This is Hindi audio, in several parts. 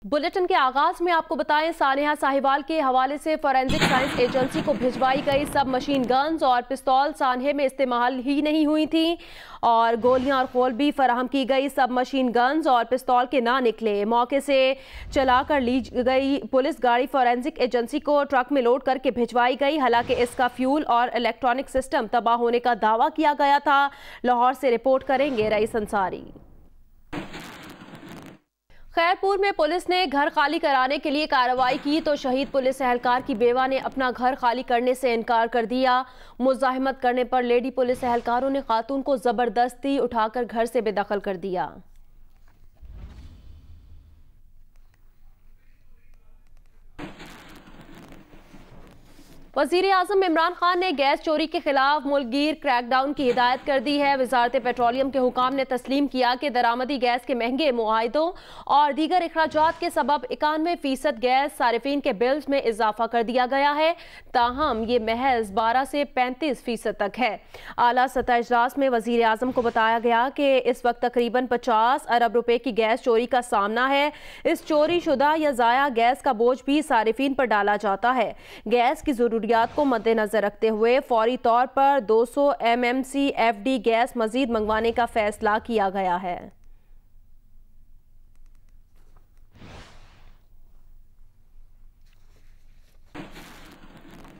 बुलेटिन के आगाज में आपको बताएं, सानिया साहिवाल के हवाले से फॉरेंसिक साइंस एजेंसी को भिजवाई गई सब मशीन गन्स और पिस्तौल सानहे में इस्तेमाल ही नहीं हुई थी और गोलियां और खोल भी फराहम की गई। सब मशीन गन्स और पिस्तौल के ना निकले। मौके से चलाकर ली गई पुलिस गाड़ी फॉरेंसिक एजेंसी को ट्रक में लोड करके भिजवाई गई। हालांकि इसका फ्यूल और इलेक्ट्रॉनिक सिस्टम तबाह होने का दावा किया गया था। लाहौर से रिपोर्ट करेंगे रईस अंसारी। खैरपुर में पुलिस ने घर खाली कराने के लिए कार्रवाई की तो शहीद पुलिस एहलकार की बेवा ने अपना घर खाली करने से इनकार कर दिया। मुजाहिमत करने पर लेडी पुलिस एहलकारों ने खातून को जबरदस्ती उठाकर घर से बेदखल कर दिया। वज़ीर आज़म इमरान खान ने गैस चोरी के खिलाफ मुल्कगीर क्रैकडाउन की हिदायत कर दी है। वजारत पेट्रोलियम के हुकाम ने तस्लीम किया कि दरामदी गैस के महंगे मुआहिदों और दीगर अखराजात के सबब 91% गैस सारिफीन के बिल्स में इजाफा कर दिया गया है। ताहम ये महज 12 से 35% तक है। आला सतह इजलास में वज़ीर आज़म को बताया गया कि इस वक्त तकरीबन 50 अरब रुपए की गैस चोरी का सामना है। इस चोरी शुदा या ज़ाया गैस का बोझ भी सारिफीन पर डाला जाता है। गैस की जरूरत को मद्देनजर रखते हुए फौरी तौर पर 200 MMCFD गैस मजीद मंगवाने का फैसला किया गया है।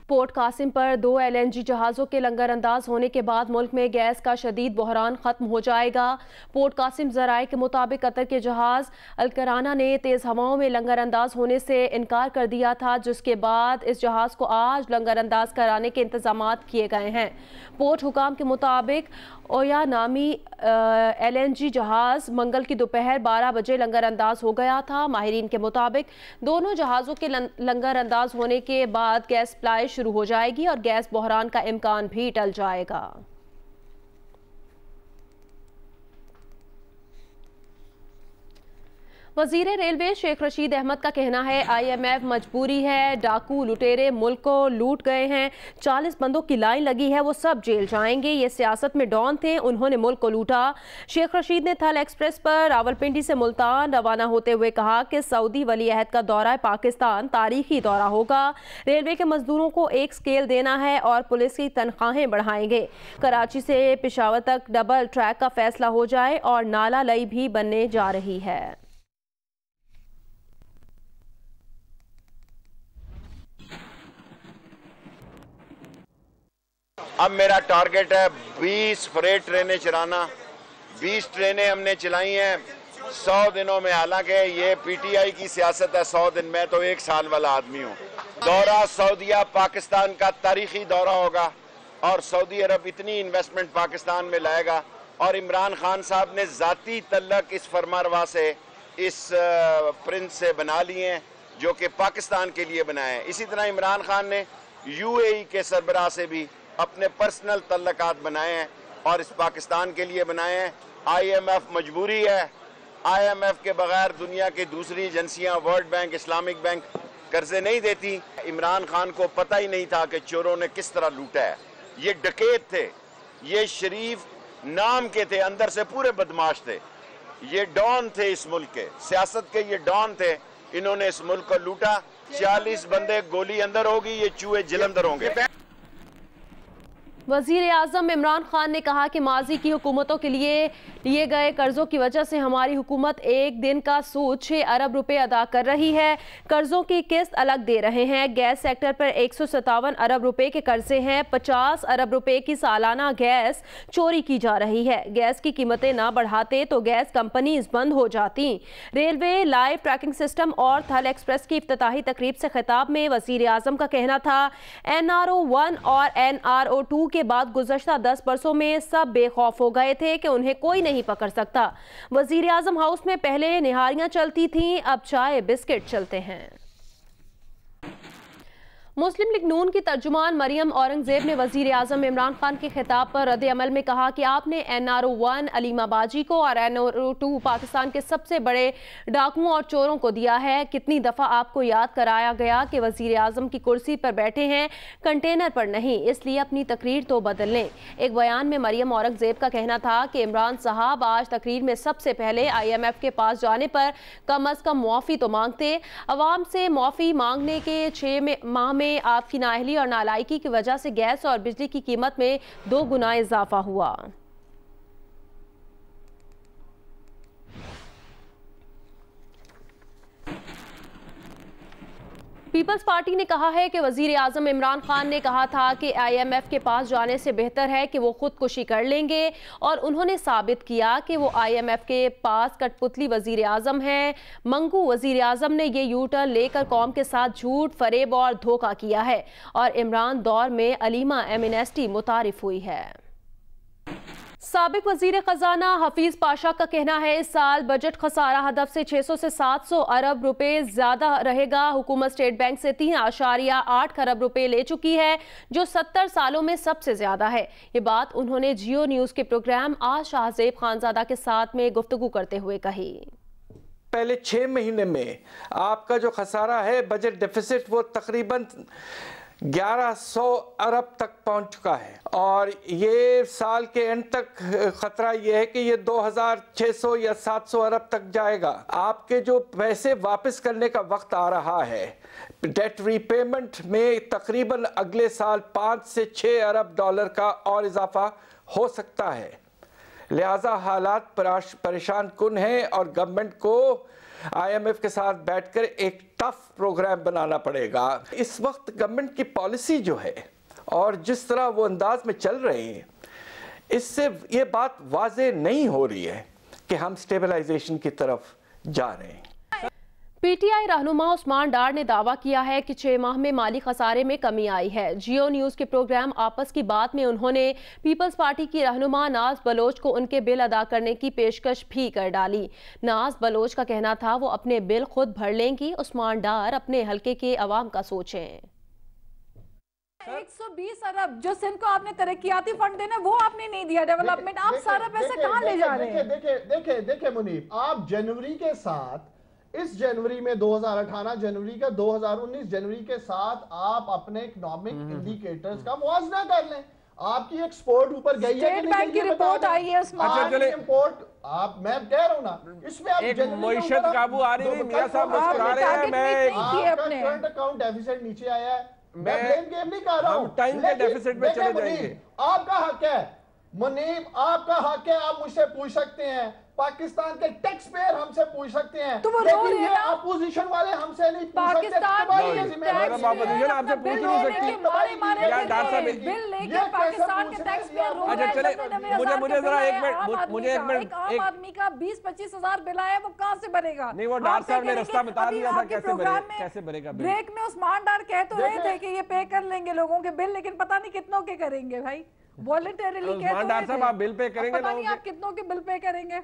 पोर्ट कासिम पर 2 LNG जहाज़ों के लंगर अंदाज होने के बाद मुल्क में गैस का शदीद बहरान ख़त्म हो जाएगा। पोर्ट कासिम ज़राए के मुताबिक कतर के जहाज़ अलकराना ने तेज़ हवाओं में लंगर अंदाज होने से इनकार कर दिया था, जिसके बाद इस जहाज़ को आज लंगर अंदाज कराने के इंतजाम किए गए हैं। पोर्ट हुकाम के मुताबिक ओया नामी LNG जहाज़ मंगल की दोपहर 12 बजे लंगर अंदाज हो गया था। माहिरीन के मुताबिक दोनों जहाज़ों के लंगर अंदाज होने के बाद गैस सप्लाई शुरू हो जाएगी और गैस बहरान का इम्कान भी टल जाएगा। वजीर रेलवे शेख रशीद अहमद का कहना है IMF मजबूरी है। डाकू लुटेरे मुल्क को लूट गए हैं। 40 बंदों की लाइन लगी है, वो सब जेल जाएंगे। ये सियासत में डॉन थे, उन्होंने मुल्क को लूटा। शेख रशीद ने थल एक्सप्रेस पर रावलपिंडी से मुल्तान रवाना होते हुए कहा कि सऊदी वली अहद का दौरा पाकिस्तान तारीखी दौरा होगा। रेलवे के मजदूरों को एक स्केल देना है और पुलिस की तनख्वाहें बढ़ाएंगे। कराची से पेशावर तक डबल ट्रैक का फैसला हो जाए और नाला लई भी बनने जा रही है। अब मेरा टारगेट है 20 फ्रेट ट्रेनें चलाना। 20 ट्रेनें हमने चलाई हैं 100 दिनों में। हालांकि ये PTI की सियासत है 100 दिन में, तो 1 साल वाला आदमी हूँ। दौरा सऊदीया पाकिस्तान का तारीखी दौरा होगा और सऊदी अरब इतनी इन्वेस्टमेंट पाकिस्तान में लाएगा और इमरान खान साहब ने ज़ाती तल्लक इस फरमारवा से, इस प्रिंस से बना लिए हैं जो कि पाकिस्तान के लिए बनाए हैं। इसी तरह इमरान खान ने UAE के सरबराह से भी अपने पर्सनल तल्लकात बनाए हैं और इस पाकिस्तान के लिए बनाए हैं। IMF मजबूरी है। IMF के बगैर दुनिया की दूसरी एजेंसियां, वर्ल्ड बैंक, इस्लामिक बैंक कर्जे नहीं देती। इमरान खान को पता ही नहीं था कि चोरों ने किस तरह लूटा है। ये डकैत थे, ये शरीफ नाम के थे, अंदर से पूरे बदमाश थे। ये डॉन थे इस मुल्क के, सियासत के ये डॉन थे। इन्होंने इस मुल्क को लूटा। 40 बंदे गोली अंदर होगी, ये चूहे जलंधर होंगे। वज़ीर आज़म इमरान खान ने कहा कि माजी की हुकूमतों के लिए गए कर्जों की वजह से हमारी हुकूमत एक दिन का सूद 6 अरब रुपए अदा कर रही है। कर्जों की किस्त अलग दे रहे हैं। गैस सेक्टर पर 157 अरब रुपए के कर्जे हैं। 50 अरब रुपए की सालाना गैस चोरी की जा रही है। गैस की कीमतें ना बढ़ाते तो गैस कंपनीज बंद हो जाती। रेलवे लाइव ट्रैकिंग सिस्टम और थल एक्सप्रेस की इफ्तिताही तकरीब से खिताब में वज़ीर आज़म का कहना था NRO 1 और NRO 2 के बाद गुज़श्ता 10 बरसों में सब बेखौफ हो गए थे कि उन्हें कोई नहीं पकड़ सकता। वज़ीर आज़म हाउस में पहले निहारियां चलती थीं, अब चाय बिस्किट चलते हैं। मुस्लिम लीग नून की तर्जुमान मरियम औरंगजेब ने वजीर आजम इमरान खान के खिताब पर रद्द अमल में कहा कि आपने NRO-1 अलीमा बाजी को और NRO-2 पाकिस्तान के सबसे बड़े डाकुओं और चोरों को दिया है। कितनी दफ़ा आपको याद कराया गया कि वजीर आजम की कुर्सी पर बैठे हैं, कंटेनर पर नहीं, इसलिए अपनी तकरीर तो बदल लें। एक बयान में मरियम औरंगजेब का कहना था कि इमरान साहब आज तकरीर में सबसे पहले IMF के पास जाने पर कम अज़ कम मुआफ़ी तो मांगते। अवाम से मुआफ़ी मांगने के 6 माह में आपकी नाअहली और नालायकी की वजह से गैस और बिजली की कीमत में 2 गुना इजाफा हुआ। पीपल्स पार्टी ने कहा है कि वजीर आजम इमरान खान ने कहा था कि IMF के पास जाने से बेहतर है कि वो खुदकुशी कर लेंगे और उन्होंने साबित किया कि वो IMF के पास कठपुतली वजीर आजम हैं। मंगू वजीर आजम ने ये यू टर्न लेकर कौम के साथ झूठ, फरेब और धोखा किया है और इमरान दौर में अलीमा एमिनेस्टी मुतारिफ हुई है। साबिक वजीर खजाना हफीज पाशा का कहना है इस साल बजट खसारा हदफ से 600 से 700 अरब रुपए ज्यादा रहेगा। हुकूमत स्टेट बैंक से 3.8 खरब रुपए ले चुकी है, जो 70 सालों में सबसे ज्यादा है। ये बात उन्होंने जियो न्यूज के प्रोग्राम आज शाहजेब खानजादा के साथ में गुफ्तगू करते हुए कही। पहले 6 महीने में आपका जो खसारा है बजट डेफिसिट वो तकरीबन 1100 अरब तक पहुंच चुका है और ये साल के एंड तक खतरा ये है कि ये 2600 या 700 अरब तक जाएगा। आपके जो पैसे वापस करने का वक्त आ रहा है, डेट रीपेमेंट में तकरीबन अगले साल 5 से 6 अरब डॉलर का और इजाफा हो सकता है। लिहाजा हालात परेशान कुन हैं और गवर्नमेंट को IMF के साथ बैठकर एक टफ प्रोग्राम बनाना पड़ेगा। इस वक्त गवर्नमेंट की पॉलिसी जो है और जिस तरह वो अंदाज में चल रहे हैं, इससे ये बात वाज़ेह नहीं हो रही है कि हम स्टेबलाइजेशन की तरफ जा रहे हैं। PTI रहनुमा उस्मान डार ने दावा किया है कि 6 माह में माली खसारे में कमी आई है। जियो न्यूज़ के प्रोग्राम आपस की बात में उन्होंने पीपल्स पार्टी की रहनुमा नाज बलोच को उनके बिल अदा करने की पेशकश भी कर डाली। नाज बलोच का कहना था वो अपने बिल खुद भर लेंगी। उस्मान डार अपने हल्के के अवाम का सोचें। 120 अरब जो सिंध को आपने तरक्कियाती फंड देना वो आपने नहीं दिया, डेवलपमेंट, आप सारा पैसा कहाँ ले जा रहे हैं? देखिए मुनीब, आप जनवरी के साथ, इस जनवरी में 2018 जनवरी का 2019 जनवरी के साथ आप अपने इकोनॉमिक इंडिकेटर्स का मुआवजा कर लें। आपकी एक्सपोर्ट ऊपर गई है, स्टेट बैंक की रिपोर्ट आई है, इंपोर्ट आप, मैं कह रहा हूं ना, इसमें आप एक मईशत काबू आ रही है। मियां साहब मुस्कुरा रहे हैं, मैं करंट अकाउंट डेफिसिट नीचे आया है, मैं ब्लेम गेम नहीं कर रहा हूं, टाइम के डेफिसिट में चले जाएंगे। आपका हक है मुनीब, आपका हक है, आप मुझसे पूछ सकते हैं, पाकिस्तान के टैक्स पेयर हमसे पूछ सकते हैं, तो लेकिन ये अपोजिशन वाले हमसे नहीं पूछ सकते। आपसे पूछ नहीं सकती। अच्छा चले, मुझे जरा एक मिनट आम आदमी का 20-25 हजार बिल आया, वो कहाँ से बनेगा? नहीं, वो डार साहब ने रास्ता बता दिया था कैसे बनेगा। ब्रेक में उस्मान डार कह तो रहे थे कि ये पे कर लेंगे लोगों के बिल, लेकिन पता नहीं कितनों के करेंगे भाई। वॉलंटरीली कह तो रहे थे, आप बिल पे करेंगे, पता नहीं आप कितनों के बिल पे करेंगे।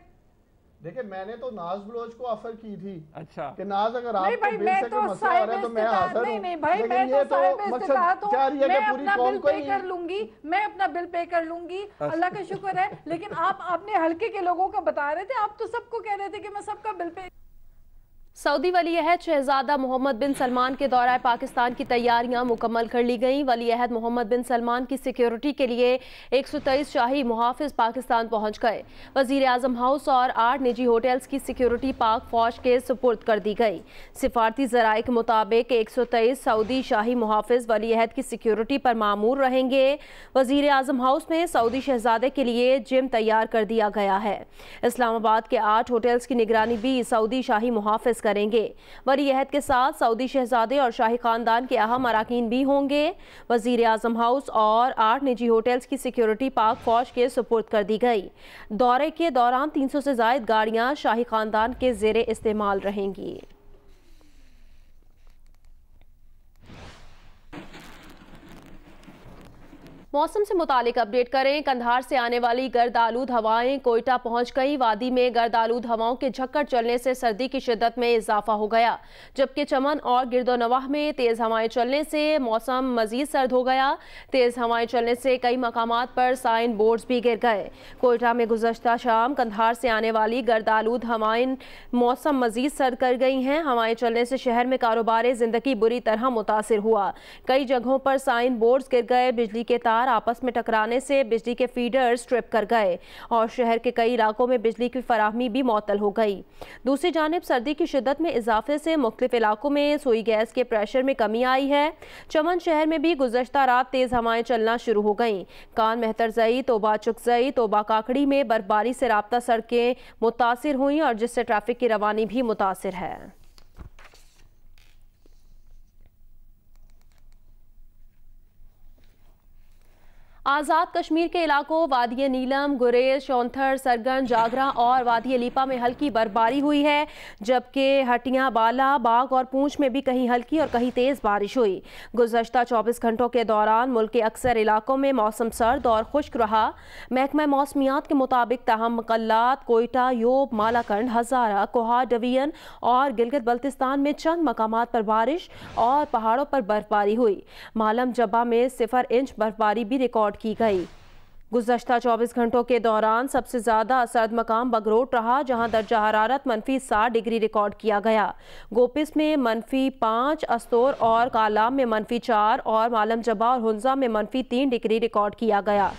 देखिए मैंने तो नाज बलोच को ऑफर की थी, अच्छा कि नाज अगर आप भाई मैं तो साहिब तो मैं हाजिर हूं, नहीं भाई मैं तो साहिब इस्तिताअत हूं, मैं अपना बिल पे कर लूंगी, मैं अपना बिल पे कर लूंगी, अल्लाह का शुक्र है। लेकिन आप अपने हल्के के लोगों का बता रहे थे, आप तो सबको कह रहे थे कि मैं सबका बिल पे। सऊदी वलीअहद शहजादा मोहम्मद बिन सलमान के दौरे पाकिस्तान की तैयारियां मुकम्मल कर ली गईं। वलीअहद मोहम्मद बिन सलमान की सिक्योरिटी के लिए 123 शाही मुहाफिज पाकिस्तान पहुंच गए। वजीर आजम हाउस और 8 निजी होटल्स की सिक्योरिटी पाक फौज के सुपुर्द कर दी गई। सिफारती जराए के मुताबिक 123 सऊदी शाही मुहाफिज वलीअहद की सिक्योरिटी पर मामूर रहेंगे। वजीर आजम हाउस में सऊदी शहजादे के लिए जिम तैयार कर दिया गया है। इस्लामाबाद के 8 होटल्स की निगरानी भी सऊदी शाही मुहाफिज करेंगे। वलीअहद के साथ सऊदी शहजादे और शाही खानदान के अहम अराकीन भी होंगे। वजीर आजम हाउस और 8 निजी होटल्स की सिक्योरिटी पाक फौज के सुपुर्द कर दी गई। दौरे के दौरान 300 से जायद गाड़ियां शाही खानदान के जेरे इस्तेमाल रहेंगी। मौसम से मुतालिक अपडेट करें। कंधार से आने वाली गर्द आलूद हवाएं कोयटा पहुंच गई। वादी में गर्द आलूद हवाओं के झक्कड़ चलने से सर्दी की शिद्दत में इजाफा हो गया, जबकि चमन और गिरदोनवाह में तेज हवाएं चलने से मौसम मजीद सर्द हो गया। तेज हवाएं चलने से कई मकामात पर साइन बोर्ड्स भी गिर गए। कोयटा में गुज़श्ता शाम कंधार से आने वाली गर्द आलूद हवाएं मौसम मजीद सर्द कर गई हैं। हवाएं चलने से शहर में कारोबार जिंदगी बुरी तरह मुतासिर हुआ। कई जगहों पर साइन बोर्ड्स गिर गए। बिजली के तार आपस में टकराने से बिजली के फीडर्स ट्रिप कर गए और शहर के कई इलाकों में बिजली की फराहमी भी मअतल हो गई। दूसरी जानिब सर्दी की शिद्दत में इजाफे से मुख्तलिफ इलाकों में सुई गैस के प्रेशर में कमी आई है। चमन शहर में भी गुज़श्ता रात तेज हवाएं चलना शुरू हो गईं। कान मेहतरजई, तोबा चुकजई, तोबा काकड़ी में बर्फबारी से राब्ता सड़कें मुतासिर हुई और जिससे ट्रैफिक की रवानी भी मुतासिर है। आज़ाद कश्मीर के इलाकों वादी नीलम, गुरेज, शौंथर, सरगन, जागरा और वादी लीपा में हल्की बर्फबारी हुई है, जबकि हटियां, बाला, बाग और पूंछ में भी कहीं हल्की और कहीं तेज़ बारिश हुई। गुज़श्ता 24 घंटों के दौरान मुल्क के अक्सर इलाकों में मौसम सर्द और खुश्क रहा। महकमा मौसमियात के मुताबिक ताहम मकल्लात, कोयटा, योब, मालाकंड, हज़ारा, कोहार डिवीजन और गिलगित बल्तिस्तान में चंद मकामात पर बारिश और पहाड़ों पर बर्फबारी हुई। मालम जब्बा में 0 इंच बर्फबारी भी रिकॉर्ड की गई। गुज़श्ता 24 घंटों के दौरान सबसे ज़्यादा सर्द मकाम बगरोट रहा, जहां दर्जा हरारत -7 डिग्री रिकॉर्ड किया गया। गोपिस में -5, अस्तोर और कालाम में -4 और मालम जबा और हुंजा में -3 डिग्री रिकॉर्ड किया गया।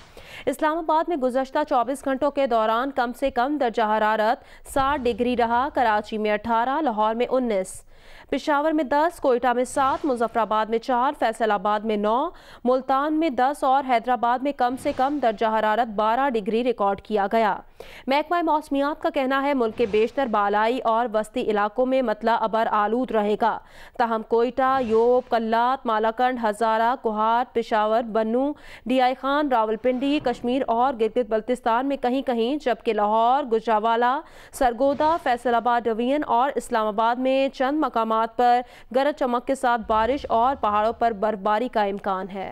इस्लामाबाद में गुज़श्ता 24 घंटों के दौरान कम से कम दर्जा हरारत 60 डिग्री रहा। कराची में 18, लाहौर में 19, पेशावर में 10, कोयटा में 7, मुजफ्फराबाद में 4, फैसलाबाद में 9, मुल्तान में 10 और हैदराबाद में कम से कम दर्जा हरारत 12 डिग्री रिकॉर्ड किया गया। महकमा मौसमियात का कहना है मुल्क के बेशतर बालाई और वस्ती इलाकों में मतला अबर आलूद रहेगा। ताहम कोयटा, योब, कल्लात, मालाकंड, हज़ारा, कोहार, पेशावर, बन्नू, डीआई खान, रावलपिंडी, कश्मीर और गिलगित बल्तिस्तान में कहीं कहीं, जबकि लाहौर, गुजरावाला, सरगोदा, फैसलाबाद डिवीजन और इस्लामाबाद में चंद मकामात पर गरज चमक के साथ बारिश और पहाड़ों पर बर्फबारी का इम्कान है।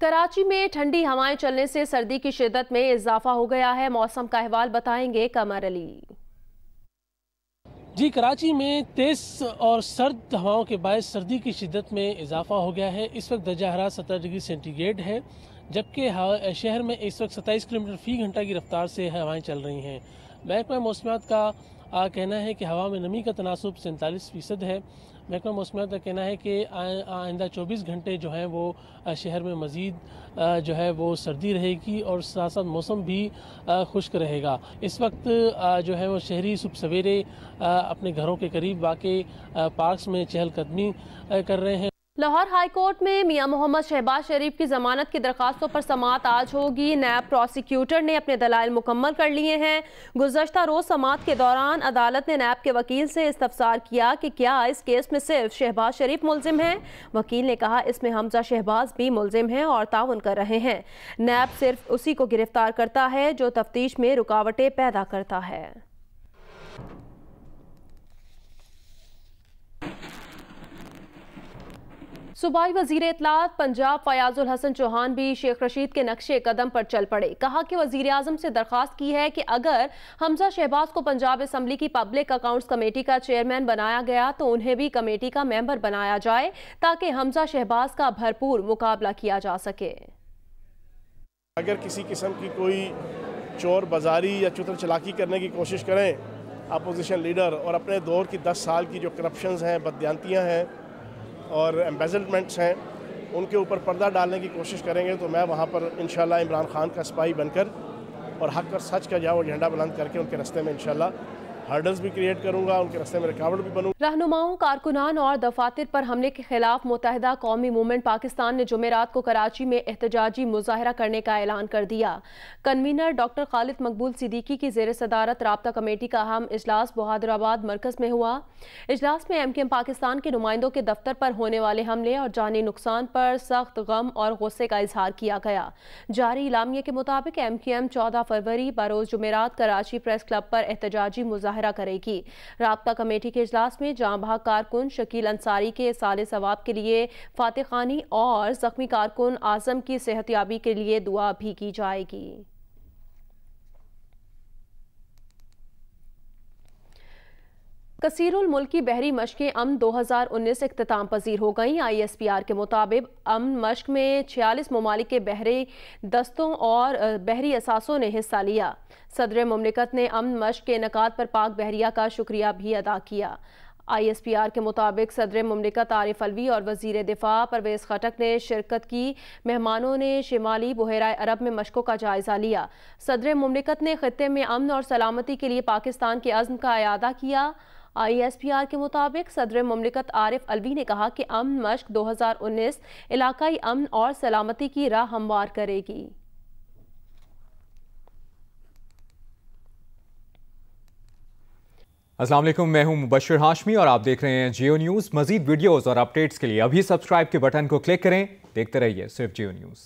कराची में ठंडी हवाएं चलने से सर्दी की शिद्दत में इजाफा हो गया है। मौसम का अहवाल बताएंगे कमर अली। जी, कराची में तेज़ और सर्द हवाओं के बायस सर्दी की शिद्दत में इजाफा हो गया है। इस वक्त दर्जा हरारत 17 डिग्री सेंटीग्रेड है, जबकि शहर में इस वक्त 27 किलोमीटर फी घंटा की रफ्तार से हवाएं चल रही हैं। महकमा मौसमियात का कहना है कि हवा में नमी का तनासुब 47% है। महकमा मौसमियात का कहना है कि आइंदा 24 घंटे जो है वो शहर में मज़ीद जो है वो सर्दी रहेगी और साथ साथ मौसम भी खुश्क रहेगा। इस वक्त जो है वो शहरी सुबह सवेरे अपने घरों के करीब वाक़ई पार्क्स में चहलकदमी कर रहे हैं। लाहौर हाई कोर्ट में मियां मोहम्मद शहबाज शरीफ की जमानत की दरखास्तों पर समाअत आज होगी। नैब प्रोसिक्यूटर ने अपने दलाइल मुकम्मल कर लिए हैं। गुज़श्ता रोज़ समाअत के दौरान अदालत ने नैब के वकील से इस्तफसार किया कि क्या इस केस में सिर्फ शहबाज शरीफ मुलजिम हैं। वकील ने कहा इसमें हमजा शहबाज भी मुलजिम हैं और ताउन कर रहे हैं। नैब सिर्फ उसी को गिरफ्तार करता है जो तफ्तीश में रुकावटें पैदा करता है। सूबाई वजीर इत्तलात पंजाब फयाजुल हसन चौहान भी शेख रशीद के नक्शे कदम पर चल पड़े। कहा कि वजीर आजम से दरख्वास्त की है कि अगर हमजा शहबाज को पंजाब असम्बली की पब्लिक अकाउंट्स कमेटी का चेयरमैन बनाया गया तो उन्हें भी कमेटी का मेंबर बनाया जाए ताकि हमजा शहबाज का भरपूर मुकाबला किया जा सके। अगर किसी किस्म की कोई चोर बाजारी या चुतर चलाकी करने की कोशिश करें अपोजिशन लीडर और अपने दौर की 10 साल की जो करप्शंस हैं, बददियांतियाँ हैं और एम्बेजलमेंट्स हैं, उनके ऊपर पर्दा डालने की कोशिश करेंगे तो मैं वहाँ पर इंशाल्लाह इमरान खान का सिपाही बनकर और हक और सच का जाओ झंडा बुलंद करके उनके रास्ते में इंशाल्लाह हर्डल्स भी क्रिएट करूंगा, उनके रास्ते में रुकावट भी बनूंगा। रहनुमाओं, कारकुनान और दफातर पर हमले के खिलाफ मुत्तहिदा कौमी मूवमेंट पाकिस्तान ने जुमेरात को कराची में एहतजाजी मुजाहरा करने का ऐलान कर दिया। कन्वीनर डॉक्टर खालिद मकबूल सिद्दीकी की ज़ेर सदारत राब्ता कमेटी का अहम इजलास बहादुराबाद मरकज़ में हुआ। इजलास में MKM पाकिस्तान के नुमाइंदों के दफ्तर पर होने वाले हमले और जानी नुकसान पर सख्त गम और गुस्से का इजहार किया गया। जारी इलामिये के मुताबिक MKM 14 फरवरी बरोज़ जुमेरात कराची प्रेस क्लब पर एहतजाजी मुजाहरा मुजाहरा करेगी। राब्ता कमेटी के इजलास में जाँ बहक कारकुन शकील अंसारी के साले सवाब के लिए फातिह खानी और जख्मी कारकुन आजम की सेहतयाबी के लिए दुआ भी की जाएगी। कसीरुल मुल्की बहरी मशक़ें अमन 2019 इख्तिताम पजीर हो गईं। ISPR के मुताबिक अमन मशक़ में 46 ममालिक के बहरी दस्तों और बहरी असासों ने हिस्सा लिया। सदर मुमलिकत ने अमन मशक़ के इनेकाद पर पाक बहरिया का शुक्रिया भी अदा किया। ISPR के मुताबिक सदर मुमलिकत आरिफ अलवी और वज़ीर दिफा परवेज़ खटक ने शिरकत की। मेहमानों ने शिमाली बहरा अरब में मशक़ों का जायज़ा लिया। सदर मुमलिकत ने खित्ते में अमन और सलामती के लिए पाकिस्तान के अज़्म का इयादा किया। ISPR के मुताबिक सदर मुमलिकत आरिफ अलवी ने कहा कि अमन मशक़ 2019 इलाकाई अमन और सलामती की राह हमवार करेगी। अस्सलाम वालेकुम, मैं हूं मुबश्शिर हाशमी और आप देख रहे हैं जियो न्यूज़। मज़ीद वीडियोस और अपडेट्स के लिए अभी सब्सक्राइब के बटन को क्लिक करें। देखते रहिए सिर्फ जियो न्यूज़।